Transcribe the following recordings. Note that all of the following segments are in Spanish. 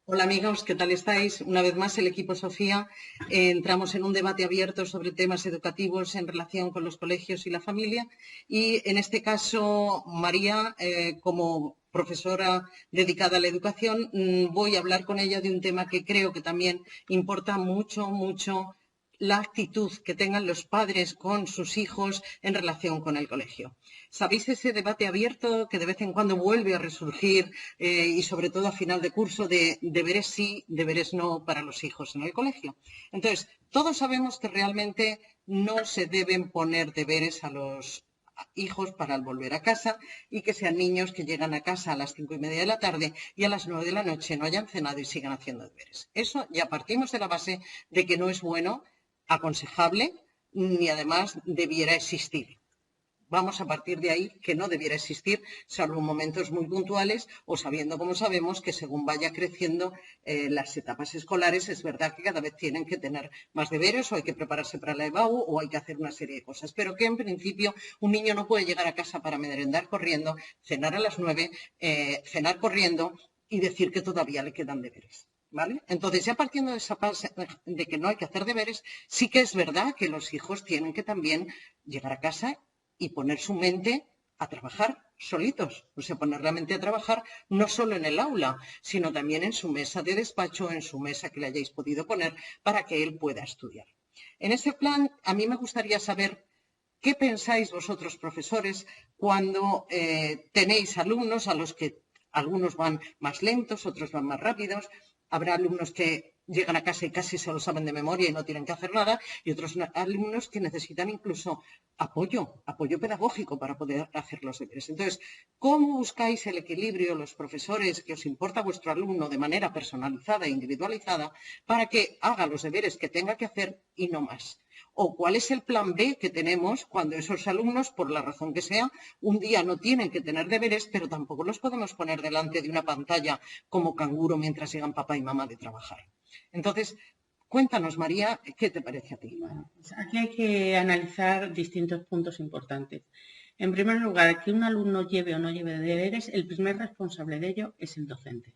Hola amigos, ¿qué tal estáis? Una vez más el equipo Sofía. Entramos en un debate abierto sobre temas educativos en relación con los colegios y la familia y en este caso María, como profesora dedicada a la educación, voy a hablar con ella de un tema que creo que también importa mucho la actitud que tengan los padres con sus hijos en relación con el colegio. ¿Sabéis ese debate abierto que de vez en cuando vuelve a resurgir y sobre todo a final de curso de deberes sí, deberes no para los hijos en el colegio? Entonces, todos sabemos que realmente no se deben poner deberes a los hijos para al volver a casa y que sean niños que llegan a casa a las 5:30 de la tarde y a las 9 de la noche no hayan cenado y sigan haciendo deberes. Eso ya partimos de la base de que no es bueno, aconsejable, ni además debiera existir. Vamos a partir de ahí que no debiera existir, salvo en momentos muy puntuales o sabiendo, como sabemos, que según vaya creciendo las etapas escolares, es verdad que cada vez tienen que tener más deberes o hay que prepararse para la EBAU o hay que hacer una serie de cosas. Pero que en principio un niño no puede llegar a casa para merendar corriendo, cenar a las 9, cenar corriendo y decir que todavía le quedan deberes. ¿Vale? Entonces, ya partiendo de esa base de que no hay que hacer deberes, sí que es verdad que los hijos tienen que también llegar a casa y poner su mente a trabajar solitos, o sea, poner la mente a trabajar no solo en el aula, sino también en su mesa de despacho, en su mesa que le hayáis podido poner para que él pueda estudiar. En ese plan, a mí me gustaría saber qué pensáis vosotros, profesores, cuando tenéis alumnos a los que algunos van más lentos, otros van más rápidos. Habrá alumnos que llegan a casa y casi se lo saben de memoria y no tienen que hacer nada, y otros alumnos que necesitan incluso apoyo pedagógico para poder hacer los deberes. Entonces, ¿cómo buscáis el equilibrio los profesores que os importa vuestro alumno de manera personalizada e individualizada para que haga los deberes que tenga que hacer y no más? ¿O cuál es el plan B que tenemos cuando esos alumnos, por la razón que sea, un día no tienen que tener deberes, pero tampoco los podemos poner delante de una pantalla como canguro mientras llegan papá y mamá de trabajar? Entonces, cuéntanos, María, ¿qué te parece a ti? Bueno, pues aquí hay que analizar distintos puntos importantes. En primer lugar, que un alumno lleve o no lleve deberes, el primer responsable de ello es el docente.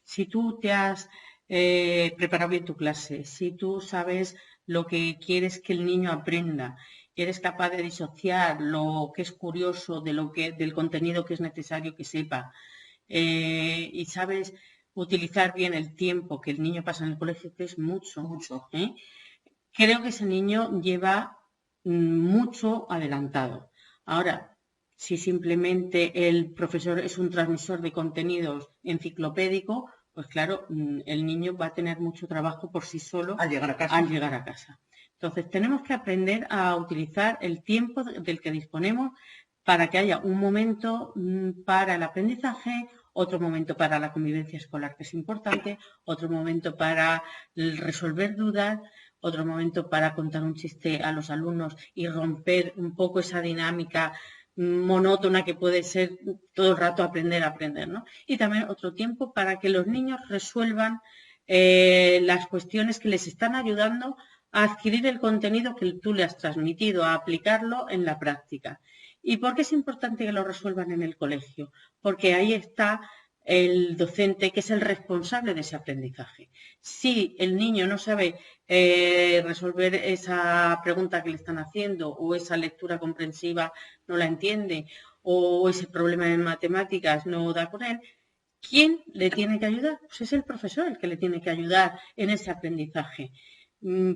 Si tú te has preparado bien tu clase, si tú sabes lo que quieres que el niño aprenda, eres capaz de disociar lo que es curioso del contenido que es necesario que sepa, y sabes utilizar bien el tiempo que el niño pasa en el colegio, que es mucho. Creo que ese niño lleva mucho adelantado. Ahora, si simplemente el profesor es un transmisor de contenidos enciclopédico, pues claro, el niño va a tener mucho trabajo por sí solo Al llegar a casa. Entonces, tenemos que aprender a utilizar el tiempo del que disponemos para que haya un momento para el aprendizaje, otro momento para la convivencia escolar, que es importante, otro momento para resolver dudas, otro momento para contar un chiste a los alumnos y romper un poco esa dinámica monótona que puede ser todo el rato aprender, ¿no? Y también otro tiempo para que los niños resuelvan las cuestiones que les están ayudando a adquirir el contenido que tú le has transmitido, a aplicarlo en la práctica. ¿Y por qué es importante que lo resuelvan en el colegio? Porque ahí está el docente, que es el responsable de ese aprendizaje. Si el niño no sabe resolver esa pregunta que le están haciendo o esa lectura comprensiva no la entiende o ese problema en matemáticas no da con él, ¿quién le tiene que ayudar? Pues es el profesor el que le tiene que ayudar en ese aprendizaje,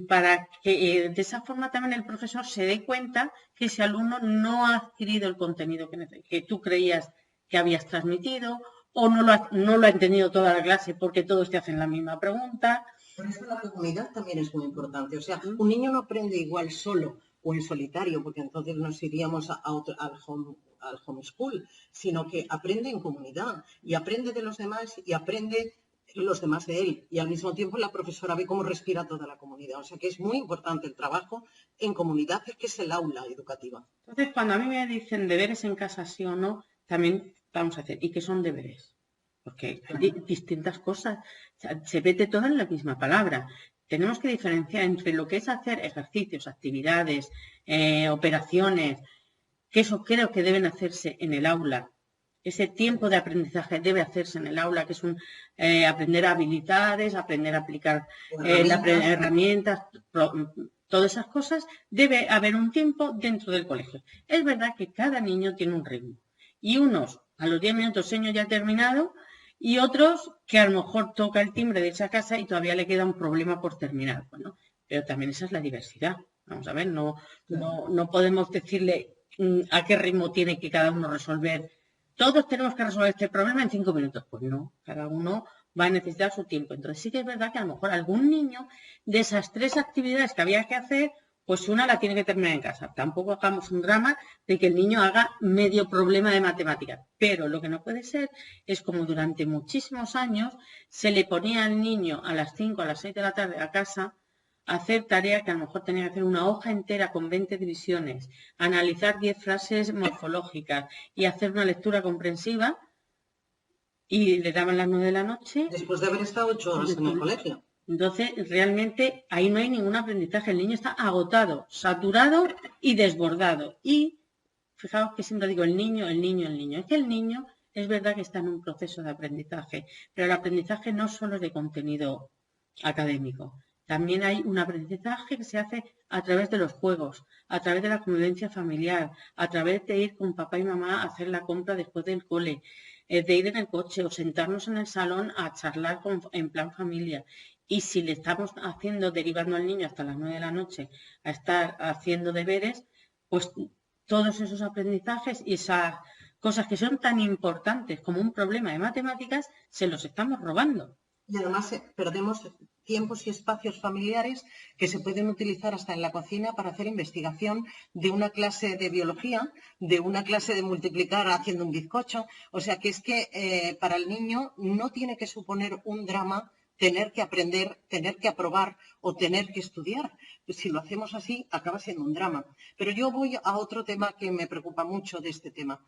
para que de esa forma también el profesor se dé cuenta que ese alumno no ha adquirido el contenido que tú creías que habías transmitido o no lo ha entendido toda la clase porque todos te hacen la misma pregunta. Por eso la comunidad también es muy importante. O sea, un niño no aprende igual solo o en solitario, porque entonces nos iríamos al homeschool, sino que aprende en comunidad y aprende de los demás y aprende los demás de él. Y al mismo tiempo la profesora ve cómo respira toda la comunidad. O sea que es muy importante el trabajo en comunidad, que es el aula educativa. Entonces, cuando a mí me dicen deberes en casa sí o no, también vamos a hacer, ¿y qué son deberes? Porque hay distintas cosas, o sea, se mete todo en la misma palabra. Tenemos que diferenciar entre lo que es hacer ejercicios, actividades, operaciones, que eso creo que deben hacerse en el aula Ese tiempo de aprendizaje debe hacerse en el aula, que es aprender habilidades, aprender a aplicar las herramientas, todas esas cosas. Debe haber un tiempo dentro del colegio. Es verdad que cada niño tiene un ritmo. Y unos, a los 10 minutos, señor, ya ha terminado, y otros que a lo mejor toca el timbre de esa casa y todavía le queda un problema por terminar. Bueno, pero también esa es la diversidad. Vamos a ver, no podemos decirle a qué ritmo tiene que cada uno resolver. Todos tenemos que resolver este problema en 5 minutos. Pues no, cada uno va a necesitar su tiempo. Entonces sí que es verdad que a lo mejor algún niño de esas 3 actividades que había que hacer, pues una la tiene que terminar en casa. Tampoco hagamos un drama de que el niño haga medio problema de matemáticas. Pero lo que no puede ser es como durante muchísimos años se le ponía al niño a las 5, a las 6 de la tarde a casa a hacer tarea que a lo mejor tenía que hacer una hoja entera con 20 divisiones, analizar 10 frases morfológicas y hacer una lectura comprensiva, y le daban las 9 de la noche. Después de haber estado 8 horas en el colegio. Entonces, realmente, ahí no hay ningún aprendizaje. El niño está agotado, saturado y desbordado. Y, fijaos que siempre digo el niño. Es que el niño es verdad que está en un proceso de aprendizaje, pero el aprendizaje no solo es de contenido académico. También hay un aprendizaje que se hace a través de los juegos, a través de la convivencia familiar, a través de ir con papá y mamá a hacer la compra después del cole, de ir en el coche o sentarnos en el salón a charlar en plan familia. Y si le estamos derivando al niño hasta las 9 de la noche a estar haciendo deberes, pues todos esos aprendizajes y esas cosas que son tan importantes como un problema de matemáticas, se los estamos robando. Y además perdemos tiempos y espacios familiares que se pueden utilizar hasta en la cocina para hacer investigación de una clase de biología, de una clase de multiplicar haciendo un bizcocho. O sea que es que para el niño no tiene que suponer un drama tener que aprender, tener que aprobar o tener que estudiar. Pues si lo hacemos así, acaba siendo un drama. Pero yo voy a otro tema que me preocupa mucho de este tema.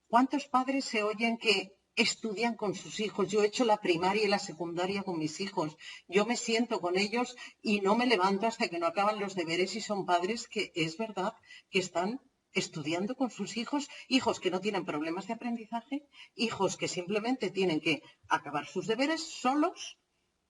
¿Cuántos padres se oyen que estudian con sus hijos? Yo he hecho la primaria y la secundaria con mis hijos. Yo me siento con ellos y no me levanto hasta que no acaban los deberes, y son padres que es verdad que están estudiando con sus hijos, hijos que no tienen problemas de aprendizaje, hijos que simplemente tienen que acabar sus deberes solos,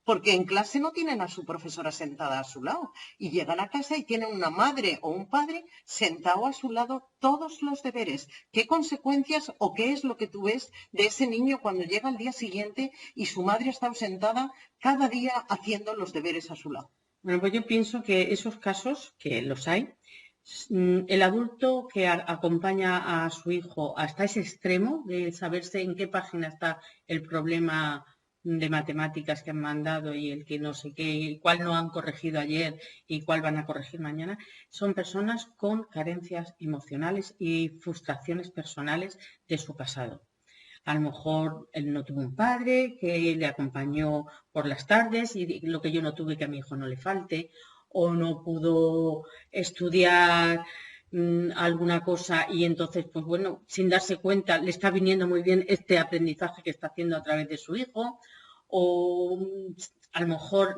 porque en clase no tienen a su profesora sentada a su lado, y llegan a casa y tienen una madre o un padre sentado a su lado todos los deberes. ¿Qué consecuencias o qué es lo que tú ves de ese niño cuando llega al día siguiente y su madre está sentada cada día haciendo los deberes a su lado? Bueno, pues yo pienso que esos casos, que los hay, el adulto que acompaña a su hijo hasta ese extremo de saberse en qué página está el problema de matemáticas que han mandado y el que no sé qué, y cuál no han corregido ayer y cuál van a corregir mañana, son personas con carencias emocionales y frustraciones personales de su pasado. A lo mejor él no tuvo un padre que le acompañó por las tardes y lo que yo no tuve que a mi hijo no le falte, o no pudo estudiar alguna cosa y entonces, pues bueno, sin darse cuenta, le está viniendo muy bien este aprendizaje que está haciendo a través de su hijo, o a lo mejor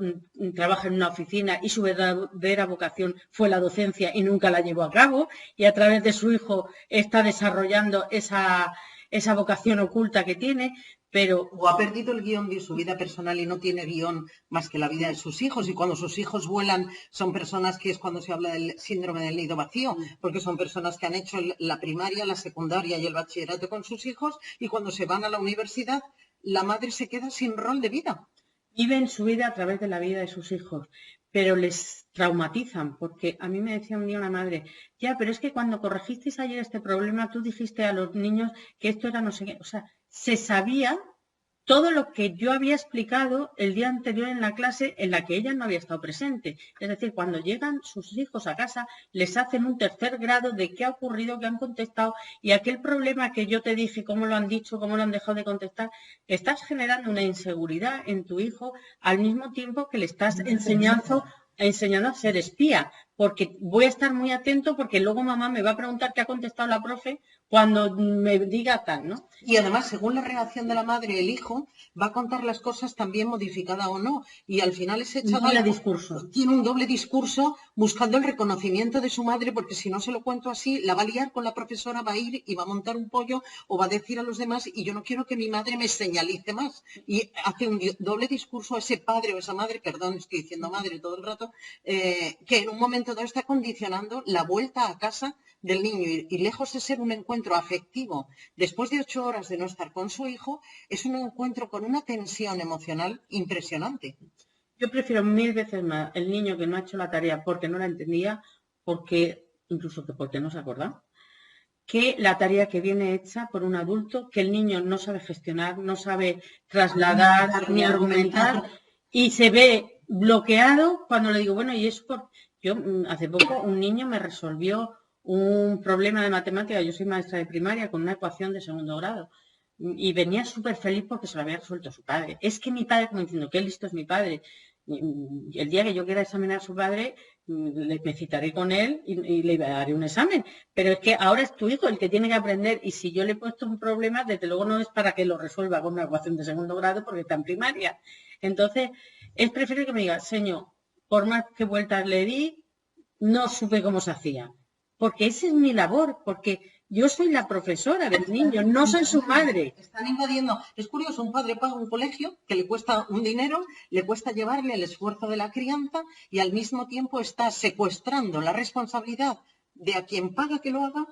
trabaja en una oficina y su verdadera vocación fue la docencia y nunca la llevó a cabo, y a través de su hijo está desarrollando esa vocación oculta que tiene. Pero... O ha perdido el guión de su vida personal y no tiene guión más que la vida de sus hijos, y cuando sus hijos vuelan son personas que es cuando se habla del síndrome del nido vacío, porque son personas que han hecho la primaria, la secundaria y el bachillerato con sus hijos, y cuando se van a la universidad la madre se queda sin rol de vida. Viven su vida a través de la vida de sus hijos, pero les traumatizan, porque a mí me decía un día una madre, ya, pero es que cuando corregisteis ayer este problema, tú dijiste a los niños que esto era no sé qué. O sea, se sabía todo lo que yo había explicado el día anterior en la clase en la que ella no había estado presente. Es decir, cuando llegan sus hijos a casa, les hacen un tercer grado de qué ha ocurrido, qué han contestado, y aquel problema que yo te dije, cómo lo han dicho, cómo lo han dejado de contestar. Estás generando una inseguridad en tu hijo al mismo tiempo que le estás enseñando a ser espía, porque voy a estar muy atento porque luego mamá me va a preguntar qué ha contestado la profe cuando me diga tal, ¿no? Y además, según la reacción de la madre, el hijo va a contar las cosas también modificada o no. Y al final ese chaval tiene un doble discurso buscando el reconocimiento de su madre, porque si no se lo cuento así, la va a liar con la profesora, va a ir y va a montar un pollo o va a decir a los demás, y yo no quiero que mi madre me señalice más. Y hace un doble discurso a ese padre o esa madre, perdón, estoy diciendo madre todo el rato, que en un momento dado está condicionando la vuelta a casa del niño, y lejos de ser un encuentro afectivo después de 8 horas de no estar con su hijo, es un encuentro con una tensión emocional impresionante. Yo prefiero 1000 veces más el niño que no ha hecho la tarea porque no la entendía, incluso que porque no se acuerda, que la tarea que viene hecha por un adulto que el niño no sabe gestionar, no sabe trasladar ni argumentar y se ve bloqueado cuando le digo, bueno, y es por... Yo hace poco un niño me resolvió un problema de matemática, yo soy maestra de primaria, con una ecuación de segundo grado. Y venía súper feliz porque se lo había resuelto su padre. Es que mi padre, como diciendo, qué listo es mi padre. El día que yo quiera examinar a su padre, me citaré con él y le haré un examen. Pero es que ahora es tu hijo el que tiene que aprender, y si yo le he puesto un problema, desde luego no es para que lo resuelva con una ecuación de segundo grado porque está en primaria. Entonces, es preferible que me diga, señor, por más que vueltas le di, no supe cómo se hacía. Porque esa es mi labor, porque yo soy la profesora del niño, no soy su madre. Están invadiendo. Es curioso, un padre paga un colegio que le cuesta un dinero, le cuesta llevarle el esfuerzo de la crianza, y al mismo tiempo está secuestrando la responsabilidad de a quien paga que lo haga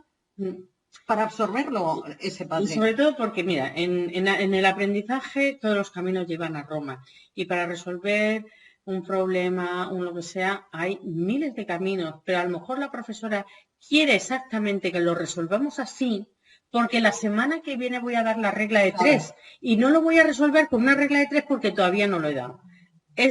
para absorberlo ese padre. Y sobre todo porque, mira, en el aprendizaje todos los caminos llevan a Roma. Y para resolver un problema, lo que sea, hay miles de caminos, pero a lo mejor la profesora quiere exactamente que lo resolvamos así, porque la semana que viene voy a dar la regla de 3 y no lo voy a resolver con una regla de 3 porque todavía no lo he dado.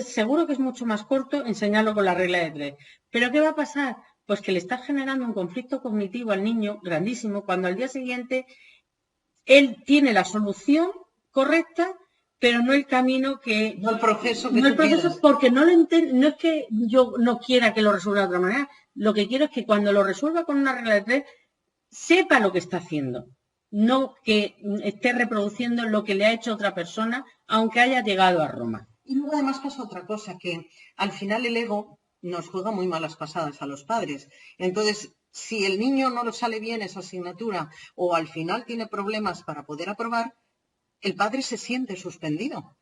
Seguro que es mucho más corto enseñarlo con la regla de 3. ¿Pero qué va a pasar? Pues que le está generando un conflicto cognitivo al niño grandísimo cuando al día siguiente él tiene la solución correcta, pero no el camino que... No el proceso que no el proceso, porque no lo entiendo. No es que yo no quiera que lo resuelva de otra manera. Lo que quiero es que cuando lo resuelva con una regla de 3, sepa lo que está haciendo. No que esté reproduciendo lo que le ha hecho otra persona, aunque haya llegado a Roma. Y luego además pasa otra cosa, que al final el ego nos juega muy malas pasadas a los padres. Entonces, si el niño no le sale bien esa asignatura o al final tiene problemas para poder aprobar, el padre se siente suspendido.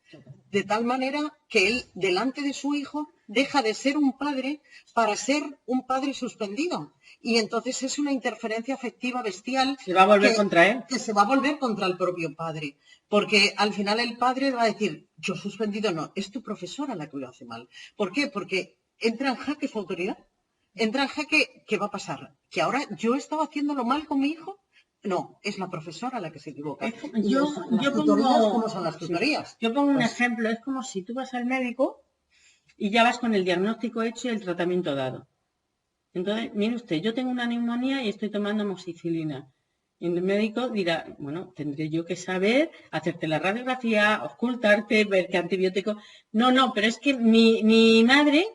De tal manera que él, delante de su hijo, deja de ser un padre para ser un padre suspendido. Y entonces es una interferencia afectiva bestial. Se va a volver contra él. Que se va a volver contra el propio padre. Porque al final el padre va a decir, yo suspendido no, es tu profesora la que lo hace mal. ¿Por qué? Porque entra en jaque su autoridad. Entra en jaque, ¿qué va a pasar? ¿Que ahora yo estaba haciéndolo mal con mi hijo? No, es la profesora la que se equivoca. ¿Cómo son las tutorías? Yo pongo un ejemplo, es como si tú vas al médico y ya vas con el diagnóstico hecho y el tratamiento dado. Entonces, mire usted, yo tengo una neumonía y estoy tomando amoxicilina. Y el médico dirá, bueno, tendré yo que saber, hacerte la radiografía, ocultarte, ver qué antibiótico. No, pero es que mi madre,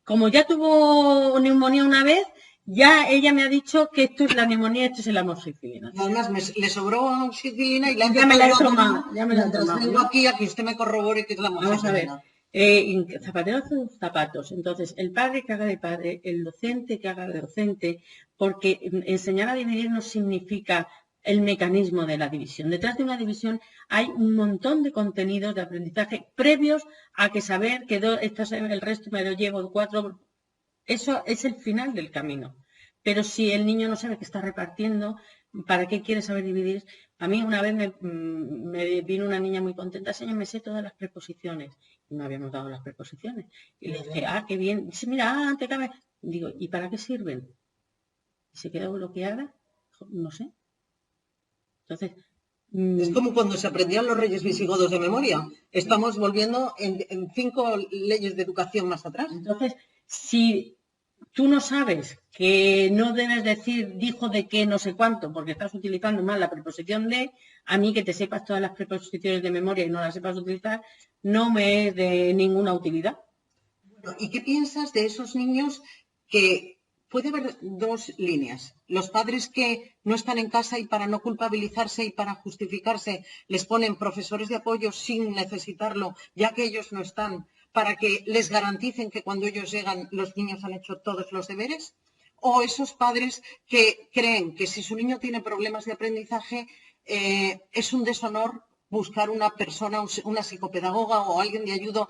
como ya tuvo neumonía una vez, ya ella me ha dicho que esto es la neumonía, esto es el amoxicilina. Y además le sobró amoxicilina y ya me la he tomado. Ya me la he tomado. Vengo aquí a que usted me corrobore que es la amoxicilina. Vamos a ver. Zapatero hace sus zapatos. Entonces, el padre que haga de padre, el docente que haga de docente, porque enseñar a dividir no significa el mecanismo de la división. Detrás de una división hay un montón de contenidos de aprendizaje previos a que saber que el resto me lo llevo 4. Eso es el final del camino. Pero si el niño no sabe que está repartiendo, ¿para qué quiere saber dividir? A mí una vez me vino una niña muy contenta, señor, me sé todas las preposiciones. Y no habíamos dado las preposiciones. Y le dije, qué bien. Dice, mira, te cabe. Digo, ¿y para qué sirven? Y se quedó bloqueada. No sé. Entonces... Es como cuando se aprendían los reyes visigodos de memoria. Estamos volviendo en 5 leyes de educación más atrás. Entonces, si tú no sabes que no debes decir dijo de qué no sé cuánto porque estás utilizando mal la preposición de, a mí que te sepas todas las preposiciones de memoria y no las sepas utilizar, no me es de ninguna utilidad. Bueno, ¿y qué piensas de esos niños que puede haber dos líneas. Los padres que no están en casa y para no culpabilizarse y para justificarse les ponen profesores de apoyo sin necesitarlo, ya que ellos no están, para que les garanticen que cuando ellos llegan los niños han hecho todos los deberes. O esos padres que creen que si su niño tiene problemas de aprendizaje es un deshonor buscar una persona, una psicopedagoga o alguien de ayuda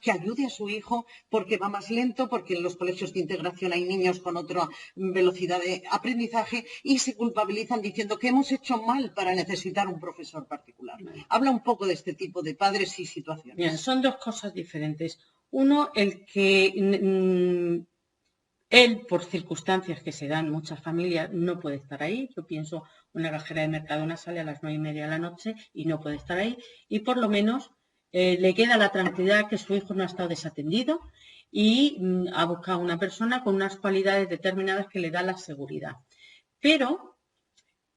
que ayude a su hijo porque va más lento, porque en los colegios de integración hay niños con otra velocidad de aprendizaje y se culpabilizan diciendo que hemos hecho mal para necesitar un profesor particular. Habla un poco de este tipo de padres y situaciones. Bien, son dos cosas diferentes. Uno, el que él, por circunstancias que se dan en muchas familias, no puede estar ahí. Yo pienso, una cajera de Mercadona sale a las 9:30 de la noche y no puede estar ahí. Y por lo menos le queda la tranquilidad que su hijo no ha estado desatendido y ha buscado una persona con unas cualidades determinadas que le da la seguridad. Pero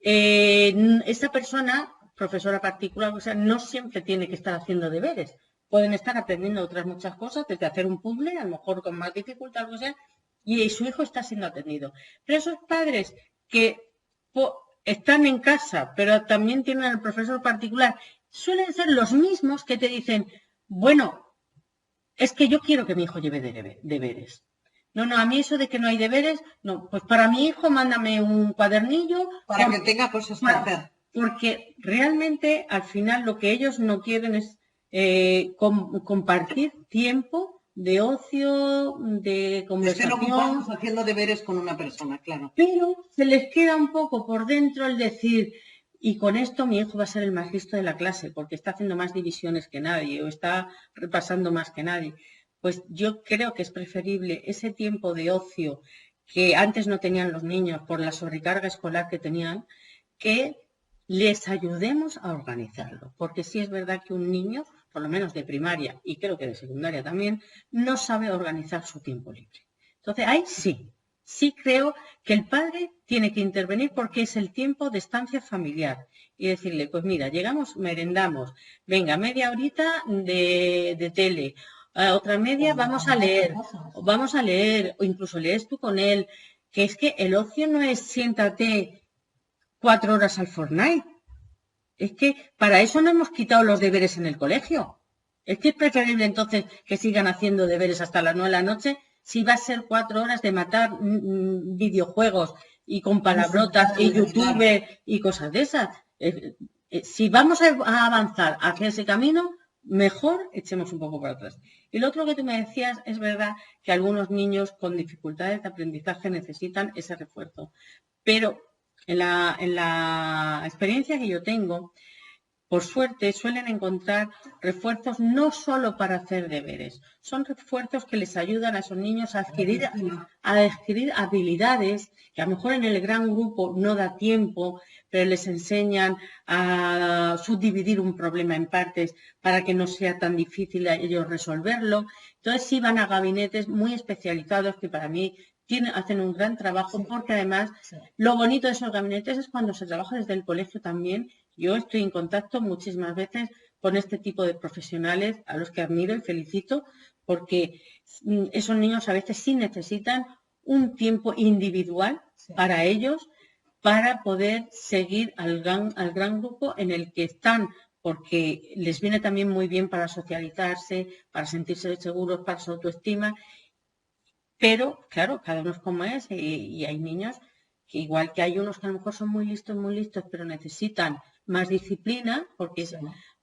esa persona, profesora particular, o sea, no siempre tiene que estar haciendo deberes. Pueden estar aprendiendo otras muchas cosas, desde hacer un puzzle, a lo mejor con más dificultad, o sea, y su hijo está siendo atendido. Pero esos padres que están en casa, pero también tienen al profesor particular, suelen ser los mismos que te dicen, bueno, es que yo quiero que mi hijo lleve deberes. No, a mí eso de que no hay deberes, no, pues para mi hijo mándame un cuadernillo. Para que tenga cosas que hacer. Porque realmente al final lo que ellos no quieren es compartir tiempo de ocio, de conversación. Estén ocupados haciendo deberes con una persona, claro. Pero se les queda un poco por dentro el decir, y con esto mi hijo va a ser el más listo de la clase, porque está haciendo más divisiones que nadie, o está repasando más que nadie. Pues yo creo que es preferible ese tiempo de ocio que antes no tenían los niños por la sobrecarga escolar que tenían, que les ayudemos a organizarlo. Porque sí es verdad que un niño, por lo menos de primaria y creo que de secundaria también, no sabe organizar su tiempo libre. Entonces, ahí sí creo que el padre tiene que intervenir porque es el tiempo de estancia familiar y decirle, pues mira, llegamos, merendamos, venga, media horita de tele, otra media vamos a leer, o incluso lees tú con él, que es que el ocio no es siéntate 4 horas al Fortnite. Es que para eso no hemos quitado los deberes en el colegio. Es que es preferible entonces que sigan haciendo deberes hasta las 9 de la noche si va a ser 4 horas de matar videojuegos y con palabrotas y YouTube y cosas de esas. Si vamos a avanzar hacia ese camino, mejor echemos un poco para atrás. Y lo otro que tú me decías, es verdad que algunos niños con dificultades de aprendizaje necesitan ese refuerzo. Pero en la experiencia que yo tengo, por suerte, suelen encontrar refuerzos no solo para hacer deberes, son refuerzos que les ayudan a esos niños a adquirir habilidades que a lo mejor en el gran grupo no da tiempo, pero les enseñan a subdividir un problema en partes para que no sea tan difícil a ellos resolverlo. Entonces sí van a gabinetes muy especializados que para mí hacen un gran trabajo, porque además lo bonito de esos gabinetes es cuando se trabaja desde el colegio también. Yo estoy en contacto muchísimas veces con este tipo de profesionales a los que admiro y felicito, porque esos niños a veces sí necesitan un tiempo individual para ellos, para poder seguir al gran grupo en el que están, porque les viene también muy bien para socializarse, para sentirse seguros, para su autoestima. Pero, claro, cada uno es como es y hay niños que igual que hay unos que a lo mejor son muy listos, pero necesitan más disciplina, porque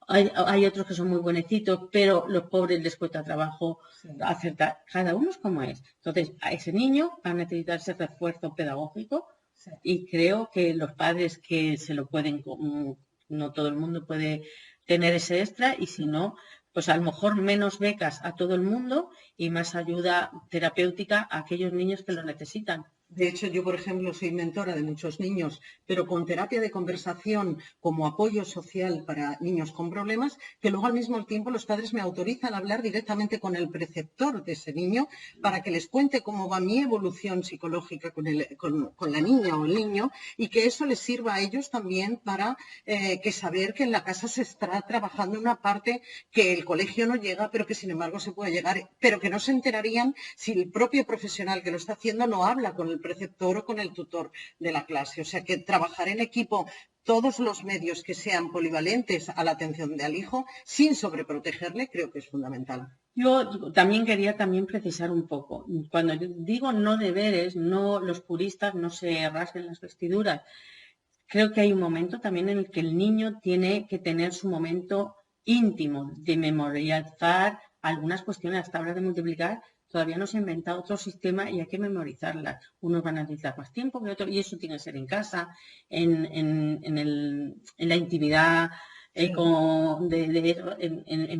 hay otros que son muy buenecitos, pero los pobres les cuesta trabajo acertar. Cada uno es como es. Entonces, a ese niño va a necesitar ese refuerzo pedagógico y creo que los padres que se lo pueden, no todo el mundo puede tener ese extra y si no, pues a lo mejor menos becas a todo el mundo y más ayuda terapéutica a aquellos niños que lo necesitan. De hecho, yo, por ejemplo, soy mentora de muchos niños, pero con terapia de conversación como apoyo social para niños con problemas, que luego al mismo tiempo los padres me autorizan a hablar directamente con el preceptor de ese niño para que les cuente cómo va mi evolución psicológica con la niña o el niño, y que eso les sirva a ellos también para que saber que en la casa se está trabajando una parte que el colegio no llega, pero que sin embargo se puede llegar, pero que no se enterarían si el propio profesional que lo está haciendo no habla con el preceptor o con el tutor de la clase. O sea que trabajar en equipo, todos los medios que sean polivalentes a la atención del hijo, sin sobreprotegerle, creo que es fundamental. Yo también quería precisar un poco. Cuando digo no deberes, no los puristas no se rasguen las vestiduras. Creo que hay un momento también en el que el niño tiene que tener su momento íntimo de memorizar algunas cuestiones. Hasta ahora de multiplicar todavía no se ha inventado otro sistema y hay que memorizarlas. Unos van a necesitar más tiempo que otros, y eso tiene que ser en casa, en la intimidad, en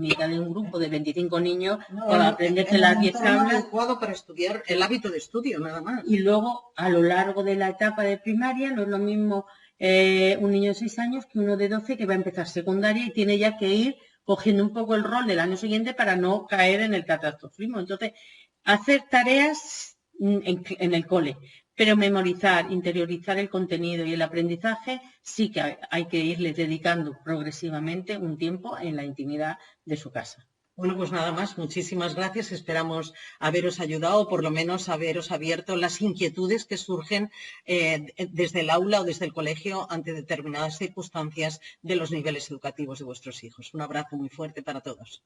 mitad de un grupo de 25 niños, para aprenderte las 10 tablas. Adecuado para estudiar, el hábito de estudio, nada más. Y luego, a lo largo de la etapa de primaria, no es lo mismo un niño de 6 años que uno de 12 que va a empezar secundaria y tiene ya que ir cogiendo un poco el rol del año siguiente para no caer en el catastrofismo. Entonces, hacer tareas en el cole, pero memorizar, interiorizar el contenido y el aprendizaje, sí que hay que irles dedicando progresivamente un tiempo en la intimidad de su casa. Bueno, pues nada más, muchísimas gracias. Esperamos haberos ayudado, por lo menos haberos abierto las inquietudes que surgen desde el aula o desde el colegio ante determinadas circunstancias de los niveles educativos de vuestros hijos. Un abrazo muy fuerte para todos.